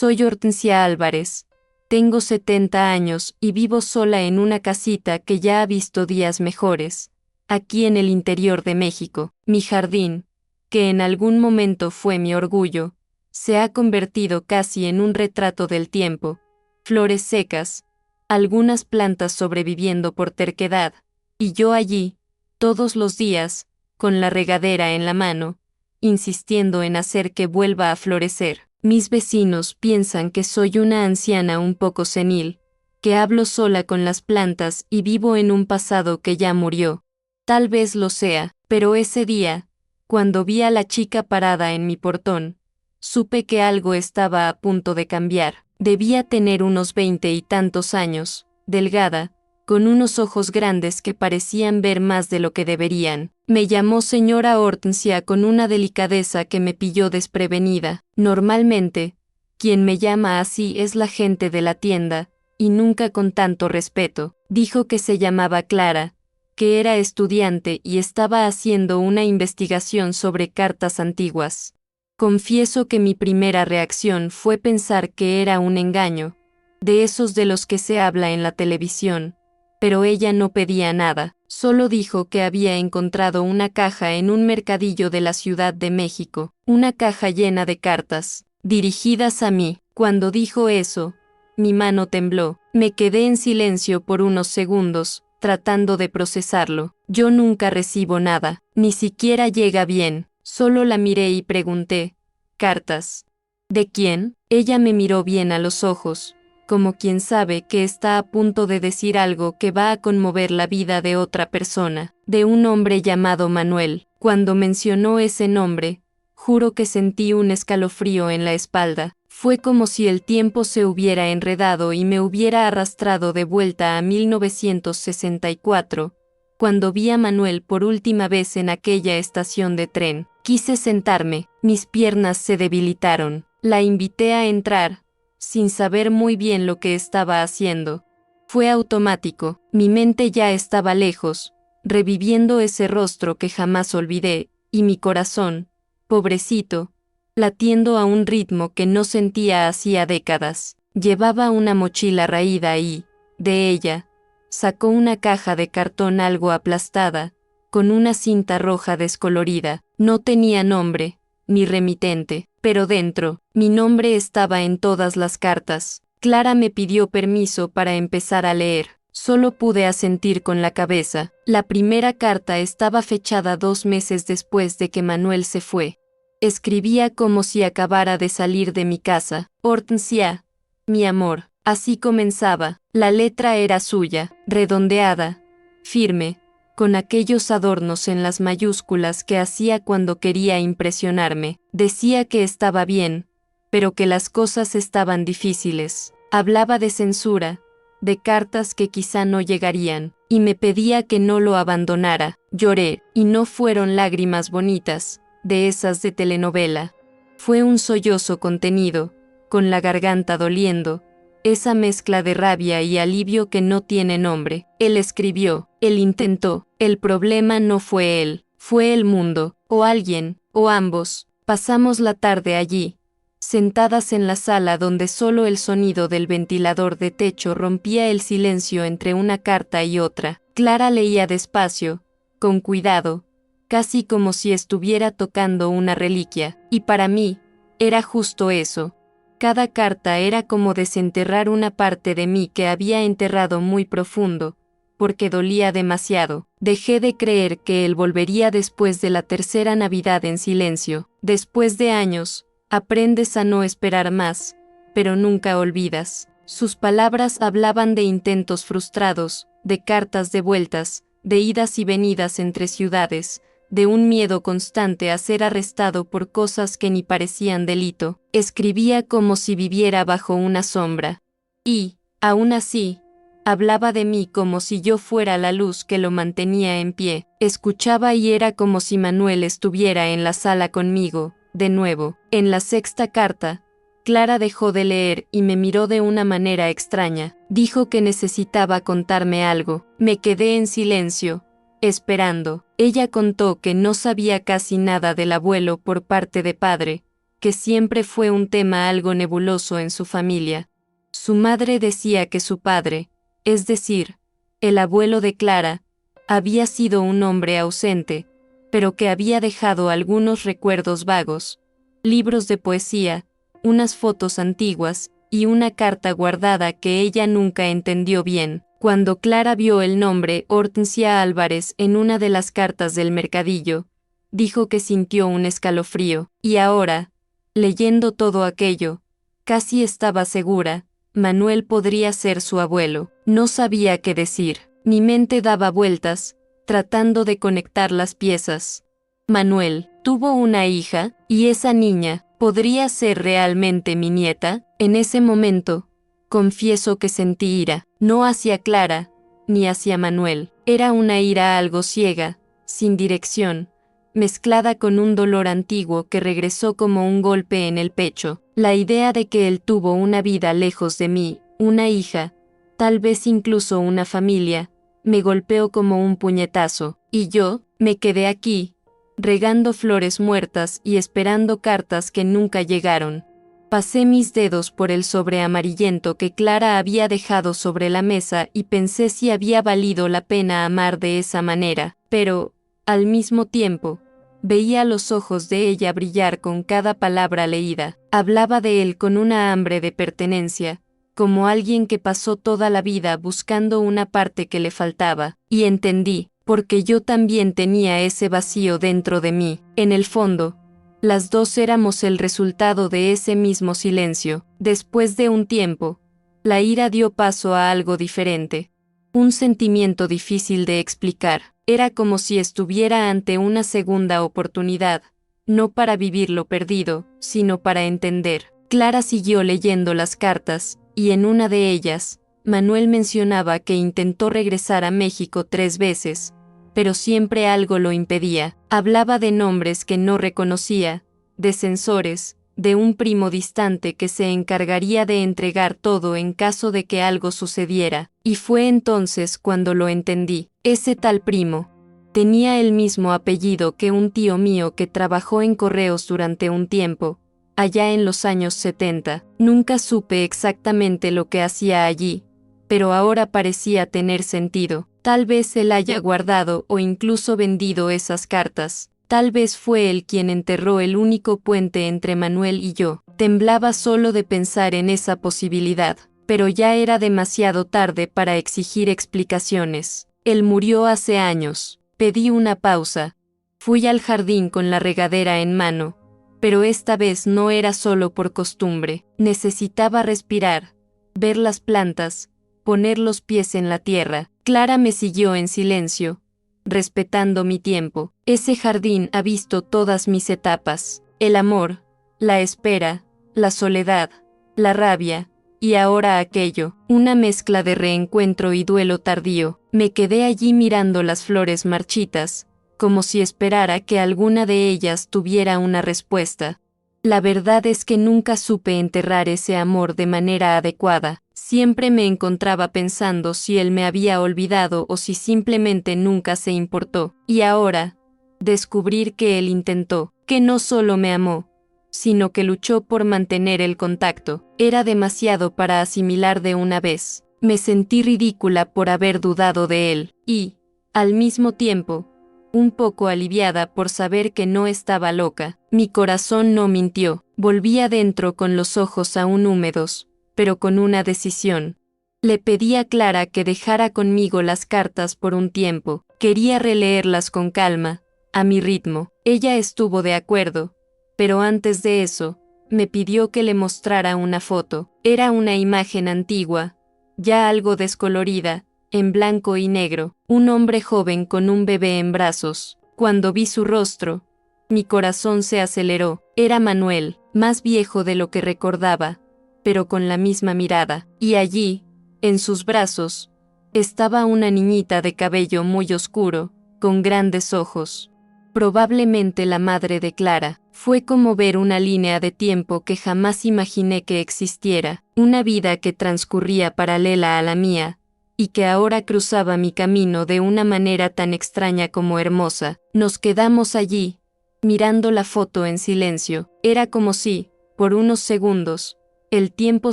Soy Hortensia Álvarez. Tengo 70 años y vivo sola en una casita que ya ha visto días mejores, aquí en el interior de México. Mi jardín, que en algún momento fue mi orgullo, se ha convertido casi en un retrato del tiempo. Flores secas, algunas plantas sobreviviendo por terquedad, y yo allí, todos los días, con la regadera en la mano, insistiendo en hacer que vuelva a florecer. Mis vecinos piensan que soy una anciana un poco senil, que hablo sola con las plantas y vivo en un pasado que ya murió. Tal vez lo sea, pero ese día, cuando vi a la chica parada en mi portón, supe que algo estaba a punto de cambiar. Debía tener unos 20 y tantos años, delgada, con unos ojos grandes que parecían ver más de lo que deberían. Me llamó señora Hortensia con una delicadeza que me pilló desprevenida. Normalmente, quien me llama así es la gente de la tienda, y nunca con tanto respeto. Dijo que se llamaba Clara, que era estudiante y estaba haciendo una investigación sobre cartas antiguas. Confieso que mi primera reacción fue pensar que era un engaño, de esos de los que se habla en la televisión, pero ella no pedía nada, solo dijo que había encontrado una caja en un mercadillo de la Ciudad de México, una caja llena de cartas, dirigidas a mí. Cuando dijo eso, mi mano tembló. Me quedé en silencio por unos segundos, tratando de procesarlo. Yo nunca recibo nada, ni siquiera llega bien. Solo la miré y pregunté, ¿cartas? ¿De quién? Ella me miró bien a los ojos, como quien sabe que está a punto de decir algo que va a conmover la vida de otra persona, de un hombre llamado Manuel. Cuando mencionó ese nombre, juro que sentí un escalofrío en la espalda. Fue como si el tiempo se hubiera enredado y me hubiera arrastrado de vuelta a 1964, cuando vi a Manuel por última vez en aquella estación de tren. Quise sentarme, mis piernas se debilitaron. La invité a entrar, sin saber muy bien lo que estaba haciendo. Fue automático, mi mente ya estaba lejos, reviviendo ese rostro que jamás olvidé, y mi corazón, pobrecito, latiendo a un ritmo que no sentía hacía décadas. Llevaba una mochila raída y, de ella, sacó una caja de cartón algo aplastada, con una cinta roja descolorida. No tenía nombre, ni remitente, pero dentro, mi nombre estaba en todas las cartas. Clara me pidió permiso para empezar a leer. Solo pude asentir con la cabeza. La primera carta estaba fechada 2 meses después de que Manuel se fue. Escribía como si acabara de salir de mi casa. Hortensia, mi amor. Así comenzaba. La letra era suya, redondeada, firme, con aquellos adornos en las mayúsculas que hacía cuando quería impresionarme. Decía que estaba bien, pero que las cosas estaban difíciles. Hablaba de censura, de cartas que quizá no llegarían, y me pedía que no lo abandonara. Lloré, y no fueron lágrimas bonitas, de esas de telenovela. Fue un sollozo contenido, con la garganta doliendo, esa mezcla de rabia y alivio que no tiene nombre. Él escribió, él intentó, el problema no fue él, fue el mundo, o alguien, o ambos. Pasamos la tarde allí, sentadas en la sala donde solo el sonido del ventilador de techo rompía el silencio entre una carta y otra. Clara leía despacio, con cuidado, casi como si estuviera tocando una reliquia, y para mí, era justo eso. Cada carta era como desenterrar una parte de mí que había enterrado muy profundo, porque dolía demasiado. Dejé de creer que él volvería después de la tercera Navidad en silencio. Después de años, aprendes a no esperar más, pero nunca olvidas. Sus palabras hablaban de intentos frustrados, de cartas devueltas, de idas y venidas entre ciudades, de un miedo constante a ser arrestado por cosas que ni parecían delito. Escribía como si viviera bajo una sombra. Y, aún así, hablaba de mí como si yo fuera la luz que lo mantenía en pie. Escuchaba y era como si Manuel estuviera en la sala conmigo, de nuevo. En la sexta carta, Clara dejó de leer y me miró de una manera extraña. Dijo que necesitaba contarme algo. Me quedé en silencio, esperando. Ella contó que no sabía casi nada del abuelo por parte de padre, que siempre fue un tema algo nebuloso en su familia. Su madre decía que su padre, es decir, el abuelo de Clara, había sido un hombre ausente, pero que había dejado algunos recuerdos vagos, libros de poesía, unas fotos antiguas y una carta guardada que ella nunca entendió bien. Cuando Clara vio el nombre Hortensia Álvarez en una de las cartas del mercadillo, dijo que sintió un escalofrío, y ahora, leyendo todo aquello, casi estaba segura, Manuel podría ser su abuelo. No sabía qué decir. Mi mente daba vueltas, tratando de conectar las piezas. Manuel tuvo una hija, y esa niña podría ser realmente mi nieta. En ese momento, confieso que sentí ira, no hacia Clara, ni hacia Manuel. Era una ira algo ciega, sin dirección, mezclada con un dolor antiguo que regresó como un golpe en el pecho. La idea de que él tuvo una vida lejos de mí, una hija, tal vez incluso una familia, me golpeó como un puñetazo, y yo, me quedé aquí, regando flores muertas y esperando cartas que nunca llegaron. Pasé mis dedos por el sobre amarillento que Clara había dejado sobre la mesa y pensé si había valido la pena amar de esa manera, pero, al mismo tiempo, veía los ojos de ella brillar con cada palabra leída. Hablaba de él con una hambre de pertenencia, como alguien que pasó toda la vida buscando una parte que le faltaba, y entendí, porque yo también tenía ese vacío dentro de mí. En el fondo, las dos éramos el resultado de ese mismo silencio. Después de un tiempo, la ira dio paso a algo diferente. Un sentimiento difícil de explicar. Era como si estuviera ante una segunda oportunidad, no para vivir lo perdido, sino para entender. Clara siguió leyendo las cartas, y en una de ellas, Manuel mencionaba que intentó regresar a México 3 veces, pero siempre algo lo impedía. Hablaba de nombres que no reconocía, de censores, de un primo distante que se encargaría de entregar todo en caso de que algo sucediera, y fue entonces cuando lo entendí. Ese tal primo tenía el mismo apellido que un tío mío que trabajó en correos durante un tiempo, allá en los años 70. Nunca supe exactamente lo que hacía allí, pero ahora parecía tener sentido. Tal vez él haya guardado o incluso vendido esas cartas. Tal vez fue él quien enterró el único puente entre Manuel y yo. Temblaba solo de pensar en esa posibilidad, pero ya era demasiado tarde para exigir explicaciones. Él murió hace años. Pedí una pausa. Fui al jardín con la regadera en mano, pero esta vez no era solo por costumbre. Necesitaba respirar, ver las plantas, poner los pies en la tierra. Clara me siguió en silencio, respetando mi tiempo. Ese jardín ha visto todas mis etapas: el amor, la espera, la soledad, la rabia, y ahora aquello, una mezcla de reencuentro y duelo tardío. Me quedé allí mirando las flores marchitas, como si esperara que alguna de ellas tuviera una respuesta. La verdad es que nunca supe enterrar ese amor de manera adecuada. Siempre me encontraba pensando si él me había olvidado o si simplemente nunca se importó. Y ahora, descubrir que él intentó, que no solo me amó, sino que luchó por mantener el contacto, era demasiado para asimilar de una vez. Me sentí ridícula por haber dudado de él, y, al mismo tiempo, un poco aliviada por saber que no estaba loca. Mi corazón no mintió. Volví adentro con los ojos aún húmedos, pero con una decisión. Le pedí a Clara que dejara conmigo las cartas por un tiempo. Quería releerlas con calma, a mi ritmo. Ella estuvo de acuerdo, pero antes de eso, me pidió que le mostrara una foto. Era una imagen antigua, ya algo descolorida, en blanco y negro, un hombre joven con un bebé en brazos. Cuando vi su rostro, mi corazón se aceleró. Era Manuel, más viejo de lo que recordaba, pero con la misma mirada. Y allí, en sus brazos, estaba una niñita de cabello muy oscuro, con grandes ojos. Probablemente la madre de Clara. Fue como ver una línea de tiempo que jamás imaginé que existiera, una vida que transcurría paralela a la mía, y que ahora cruzaba mi camino de una manera tan extraña como hermosa. Nos quedamos allí, mirando la foto en silencio. Era como si, por unos segundos, el tiempo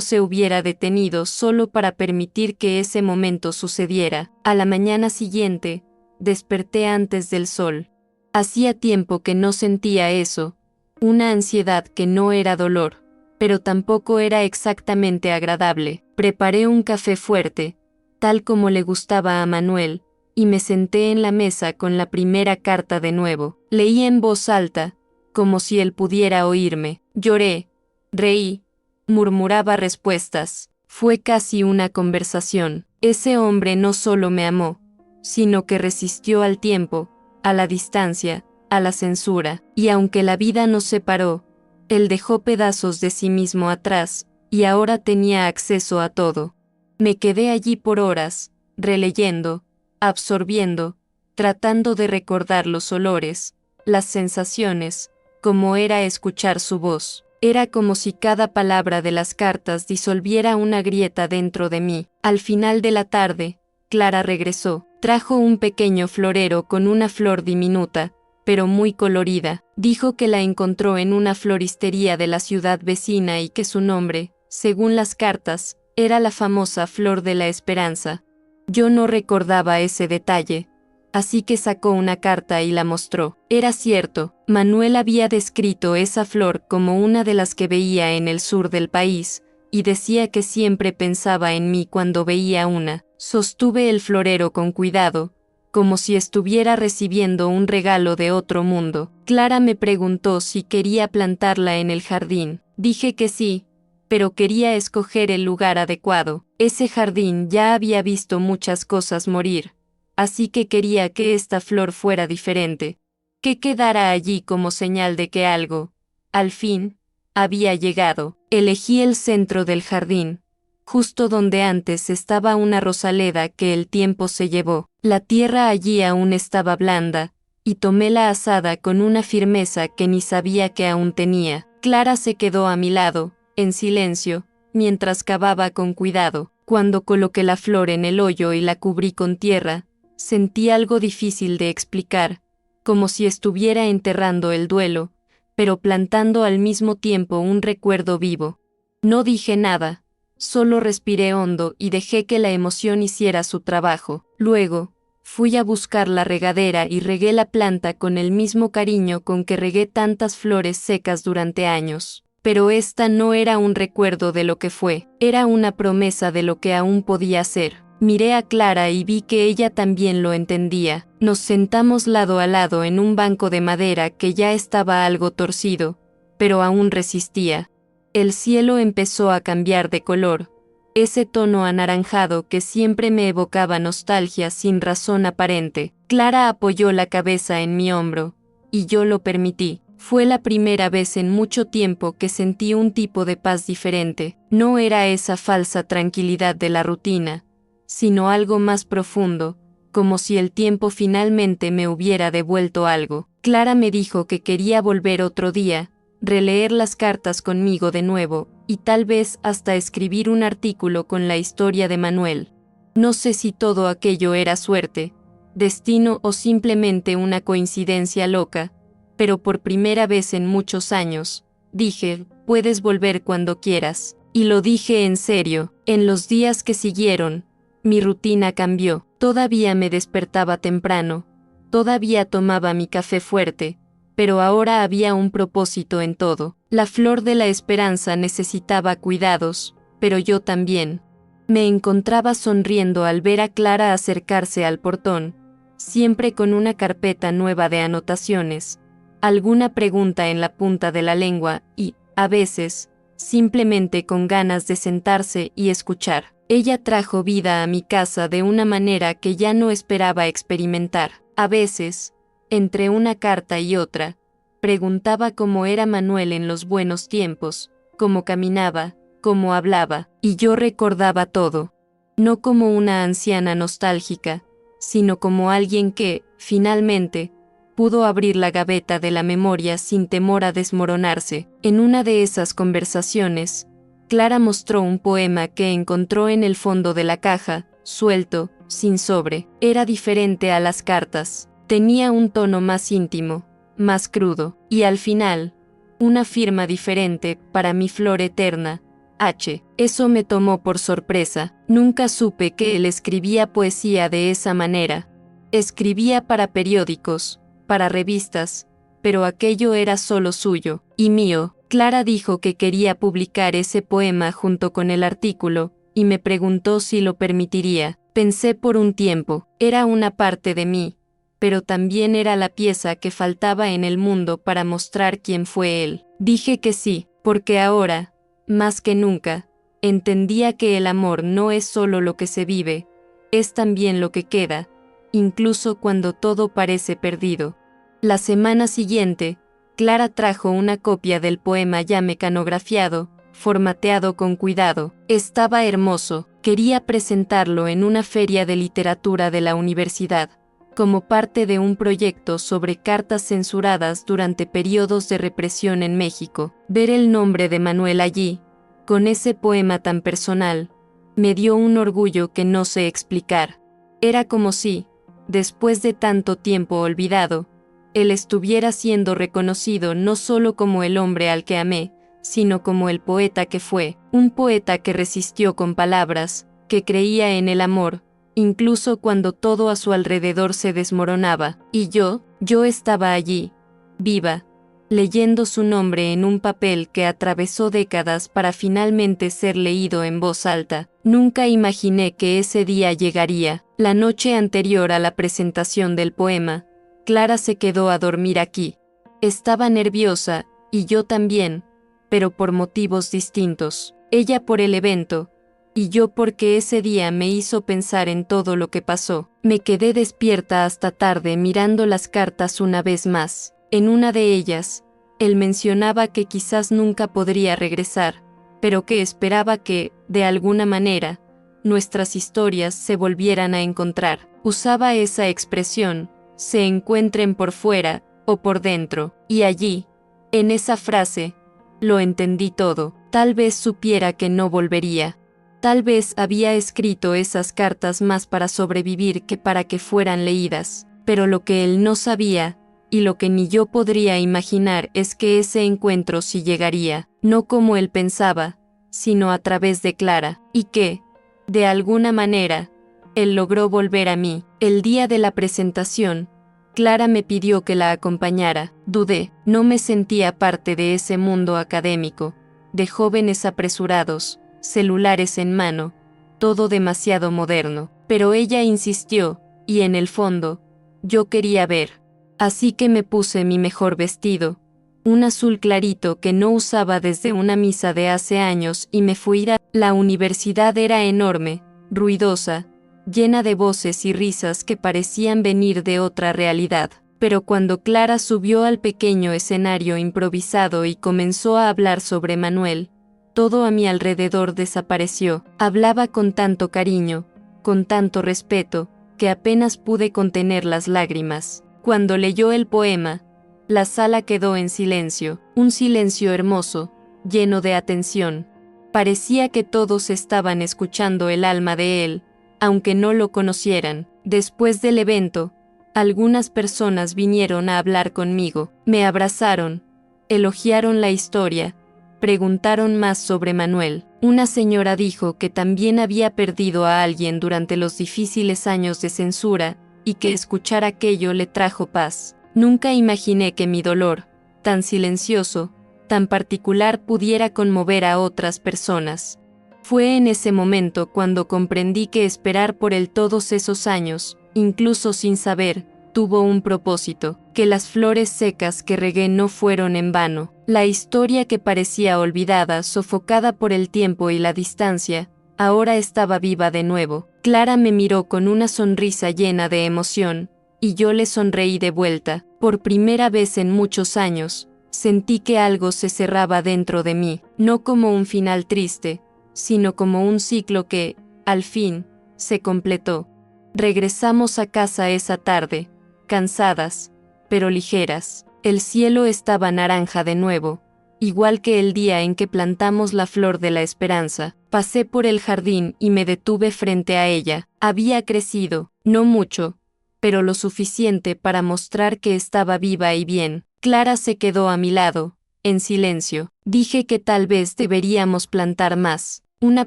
se hubiera detenido solo para permitir que ese momento sucediera. A la mañana siguiente, desperté antes del sol. Hacía tiempo que no sentía eso, una ansiedad que no era dolor, pero tampoco era exactamente agradable. Preparé un café fuerte, tal como le gustaba a Manuel, y me senté en la mesa con la primera carta de nuevo. Leí en voz alta, como si él pudiera oírme. Lloré, reí, murmuraba respuestas. Fue casi una conversación. Ese hombre no solo me amó, sino que resistió al tiempo, a la distancia, a la censura, y aunque la vida nos separó, él dejó pedazos de sí mismo atrás, y ahora tenía acceso a todo. Me quedé allí por horas, releyendo, absorbiendo, tratando de recordar los olores, las sensaciones, como era escuchar su voz. Era como si cada palabra de las cartas disolviera una grieta dentro de mí. Al final de la tarde, Clara regresó. Trajo un pequeño florero con una flor diminuta, pero muy colorida. Dijo que la encontró en una floristería de la ciudad vecina y que su nombre, según las cartas, era la famosa flor de la esperanza. Yo no recordaba ese detalle, así que sacó una carta y la mostró. Era cierto, Manuel había descrito esa flor como una de las que veía en el sur del país, y decía que siempre pensaba en mí cuando veía una. Sostuve el florero con cuidado, como si estuviera recibiendo un regalo de otro mundo. Clara me preguntó si quería plantarla en el jardín. Dije que sí, pero quería escoger el lugar adecuado. Ese jardín ya había visto muchas cosas morir, así que quería que esta flor fuera diferente, que quedara allí como señal de que algo, al fin, había llegado. Elegí el centro del jardín, justo donde antes estaba una rosaleda que el tiempo se llevó. La tierra allí aún estaba blanda, y tomé la azada con una firmeza que ni sabía que aún tenía. Clara se quedó a mi lado, en silencio, mientras cavaba con cuidado. Cuando coloqué la flor en el hoyo y la cubrí con tierra, sentí algo difícil de explicar, como si estuviera enterrando el duelo, pero plantando al mismo tiempo un recuerdo vivo. No dije nada, solo respiré hondo y dejé que la emoción hiciera su trabajo. Luego, fui a buscar la regadera y regué la planta con el mismo cariño con que regué tantas flores secas durante años. Pero esta no era un recuerdo de lo que fue, era una promesa de lo que aún podía ser. Miré a Clara y vi que ella también lo entendía. Nos sentamos lado a lado en un banco de madera que ya estaba algo torcido, pero aún resistía. El cielo empezó a cambiar de color, ese tono anaranjado que siempre me evocaba nostalgia sin razón aparente. Clara apoyó la cabeza en mi hombro, y yo lo permití. Fue la primera vez en mucho tiempo que sentí un tipo de paz diferente. No era esa falsa tranquilidad de la rutina, sino algo más profundo, como si el tiempo finalmente me hubiera devuelto algo. Clara me dijo que quería volver otro día, releer las cartas conmigo de nuevo, y tal vez hasta escribir un artículo con la historia de Manuel. No sé si todo aquello era suerte, destino o simplemente una coincidencia loca, pero por primera vez en muchos años, dije, puedes volver cuando quieras. Y lo dije en serio. En los días que siguieron, mi rutina cambió. Todavía me despertaba temprano, todavía tomaba mi café fuerte, pero ahora había un propósito en todo. La flor de la esperanza necesitaba cuidados, pero yo también. Me encontraba sonriendo al ver a Clara acercarse al portón, siempre con una carpeta nueva de anotaciones, alguna pregunta en la punta de la lengua y, a veces, simplemente con ganas de sentarse y escuchar. Ella trajo vida a mi casa de una manera que ya no esperaba experimentar. A veces, entre una carta y otra, preguntaba cómo era Manuel en los buenos tiempos, cómo caminaba, cómo hablaba, y yo recordaba todo. No como una anciana nostálgica, sino como alguien que, finalmente, pudo abrir la gaveta de la memoria sin temor a desmoronarse. En una de esas conversaciones, Clara mostró un poema que encontró en el fondo de la caja, suelto, sin sobre. Era diferente a las cartas. Tenía un tono más íntimo, más crudo, y al final, una firma diferente para mi flor eterna. H. Eso me tomó por sorpresa, nunca supe que él escribía poesía de esa manera. Escribía para periódicos, para revistas, pero aquello era solo suyo, y mío. Clara dijo que quería publicar ese poema junto con el artículo, y me preguntó si lo permitiría. Pensé por un tiempo, era una parte de mí, pero también era la pieza que faltaba en el mundo para mostrar quién fue él. Dije que sí, porque ahora, más que nunca, entendía que el amor no es solo lo que se vive, es también lo que queda, incluso cuando todo parece perdido. La semana siguiente, Clara trajo una copia del poema ya mecanografiado, formateado con cuidado. Estaba hermoso, quería presentarlo en una feria de literatura de la universidad, como parte de un proyecto sobre cartas censuradas durante periodos de represión en México. Ver el nombre de Manuel allí, con ese poema tan personal, me dio un orgullo que no sé explicar. Era como si, después de tanto tiempo olvidado, él estuviera siendo reconocido no solo como el hombre al que amé, sino como el poeta que fue, un poeta que resistió con palabras, que creía en el amor, incluso cuando todo a su alrededor se desmoronaba, y yo estaba allí, viva, leyendo su nombre en un papel que atravesó décadas para finalmente ser leído en voz alta. Nunca imaginé que ese día llegaría. La noche anterior a la presentación del poema, Clara se quedó a dormir aquí. Estaba nerviosa, y yo también, pero por motivos distintos. Ella por el evento, y yo porque ese día me hizo pensar en todo lo que pasó. Me quedé despierta hasta tarde mirando las cartas una vez más. En una de ellas, él mencionaba que quizás nunca podría regresar, pero que esperaba que, de alguna manera, nuestras historias se volvieran a encontrar. Usaba esa expresión, se encuentren por fuera o por dentro, y allí, en esa frase, lo entendí todo. Tal vez supiera que no volvería. Tal vez había escrito esas cartas más para sobrevivir que para que fueran leídas, pero lo que él no sabía, y lo que ni yo podría imaginar es que ese encuentro sí llegaría, no como él pensaba, sino a través de Clara, y que, de alguna manera, él logró volver a mí. El día de la presentación, Clara me pidió que la acompañara. Dudé, no me sentía parte de ese mundo académico, de jóvenes apresurados, celulares en mano, todo demasiado moderno. Pero ella insistió, y en el fondo, yo quería ver. Así que me puse mi mejor vestido, un azul clarito que no usaba desde una misa de hace años, y me fui a... La universidad era enorme, ruidosa, llena de voces y risas que parecían venir de otra realidad. Pero cuando Clara subió al pequeño escenario improvisado y comenzó a hablar sobre Manuel, todo a mi alrededor desapareció. Hablaba con tanto cariño, con tanto respeto, que apenas pude contener las lágrimas. Cuando leyó el poema, la sala quedó en silencio, un silencio hermoso, lleno de atención. Parecía que todos estaban escuchando el alma de él, aunque no lo conocieran. Después del evento, algunas personas vinieron a hablar conmigo, me abrazaron, elogiaron la historia, preguntaron más sobre Manuel. Una señora dijo que también había perdido a alguien durante los difíciles años de censura, y que escuchar aquello le trajo paz. Nunca imaginé que mi dolor, tan silencioso, tan particular, pudiera conmover a otras personas. Fue en ese momento cuando comprendí que esperar por él todos esos años, incluso sin saber, tuvo un propósito, que las flores secas que regué no fueron en vano. La historia que parecía olvidada, sofocada por el tiempo y la distancia, ahora estaba viva de nuevo. Clara me miró con una sonrisa llena de emoción, y yo le sonreí de vuelta. Por primera vez en muchos años, sentí que algo se cerraba dentro de mí, no como un final triste, sino como un ciclo que, al fin, se completó. Regresamos a casa esa tarde, cansadas, pero ligeras. El cielo estaba naranja de nuevo, igual que el día en que plantamos la flor de la esperanza. Pasé por el jardín y me detuve frente a ella. Había crecido, no mucho, pero lo suficiente para mostrar que estaba viva y bien. Clara se quedó a mi lado, en silencio. Dije que tal vez deberíamos plantar más, una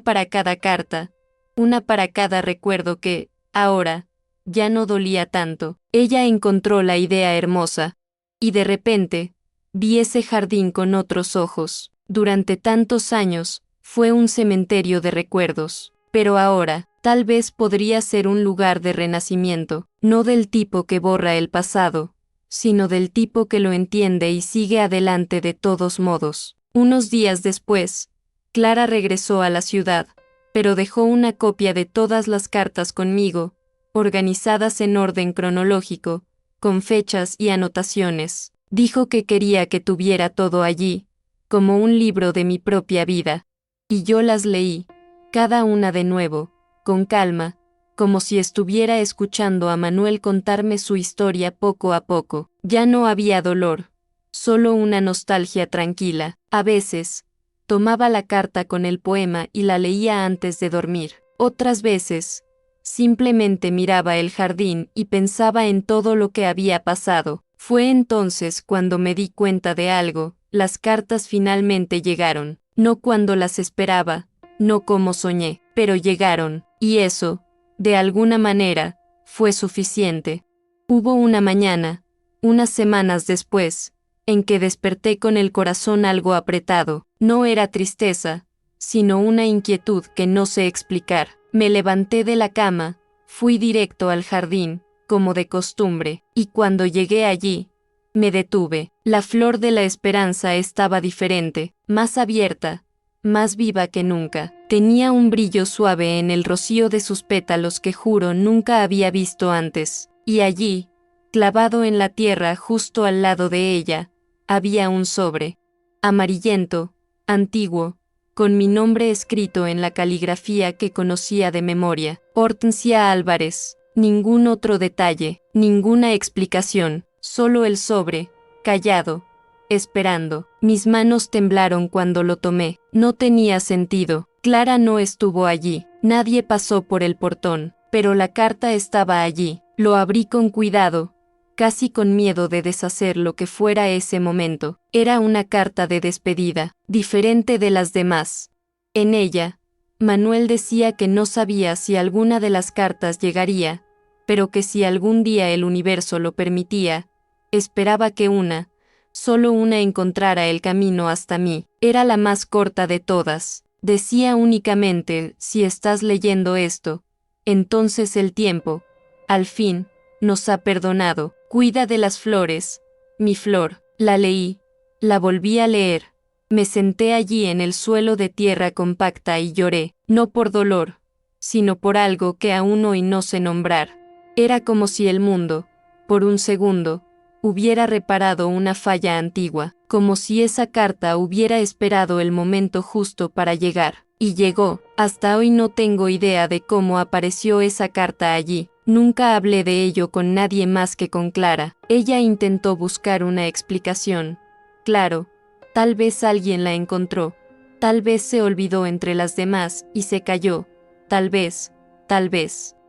para cada carta, una para cada recuerdo que, ahora, ya no dolía tanto. Ella encontró la idea hermosa, y de repente, vi ese jardín con otros ojos. Durante tantos años, fue un cementerio de recuerdos, pero ahora, tal vez podría ser un lugar de renacimiento, no del tipo que borra el pasado, sino del tipo que lo entiende y sigue adelante de todos modos. Unos días después, Clara regresó a la ciudad, pero dejó una copia de todas las cartas conmigo, organizadas en orden cronológico, con fechas y anotaciones. Dijo que quería que tuviera todo allí, como un libro de mi propia vida. Y yo las leí, cada una de nuevo, con calma, como si estuviera escuchando a Manuel contarme su historia poco a poco. Ya no había dolor, solo una nostalgia tranquila. A veces, tomaba la carta con el poema y la leía antes de dormir. Otras veces, simplemente miraba el jardín y pensaba en todo lo que había pasado. Fue entonces cuando me di cuenta de algo. Las cartas finalmente llegaron, no cuando las esperaba, no como soñé, pero llegaron, y eso, de alguna manera, fue suficiente. Hubo una mañana, unas semanas después, en que desperté con el corazón algo apretado. No era tristeza, sino una inquietud que no sé explicar. Me levanté de la cama, fui directo al jardín, como de costumbre, y cuando llegué allí, me detuve. La flor de la esperanza estaba diferente, más abierta, más viva que nunca. Tenía un brillo suave en el rocío de sus pétalos que juro nunca había visto antes. Y allí, clavado en la tierra justo al lado de ella, había un sobre, amarillento, antiguo, con mi nombre escrito en la caligrafía que conocía de memoria. Hortensia Álvarez. Ningún otro detalle, ninguna explicación, solo el sobre, callado, esperando. Mis manos temblaron cuando lo tomé. No tenía sentido. Clara no estuvo allí. Nadie pasó por el portón, pero la carta estaba allí. Lo abrí con cuidado, casi con miedo de deshacer lo que fuera ese momento. Era una carta de despedida, diferente de las demás. En ella, Manuel decía que no sabía si alguna de las cartas llegaría, pero que si algún día el universo lo permitía, esperaba que una, solo una encontrara el camino hasta mí. Era la más corta de todas. Decía únicamente, si estás leyendo esto, entonces el tiempo, al fin, nos ha perdonado. Cuida de las flores, mi flor. La leí, la volví a leer. Me senté allí en el suelo de tierra compacta y lloré, no por dolor, sino por algo que aún hoy no sé nombrar. Era como si el mundo, por un segundo, hubiera reparado una falla antigua, como si esa carta hubiera esperado el momento justo para llegar. Y llegó. Hasta hoy no tengo idea de cómo apareció esa carta allí. Nunca hablé de ello con nadie más que con Clara. Ella intentó buscar una explicación. Claro, tal vez alguien la encontró. Tal vez se olvidó entre las demás y se cayó. Tal vez.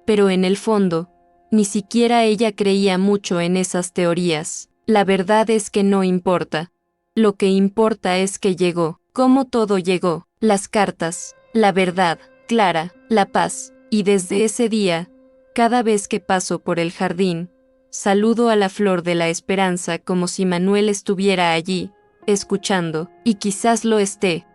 Pero en el fondo, ni siquiera ella creía mucho en esas teorías. La verdad es que no importa. Lo que importa es que llegó. Cómo todo llegó. Las cartas, la verdad, Clara, la paz. Y desde ese día, cada vez que paso por el jardín, saludo a la flor de la esperanza como si Manuel estuviera allí, escuchando, y quizás lo esté,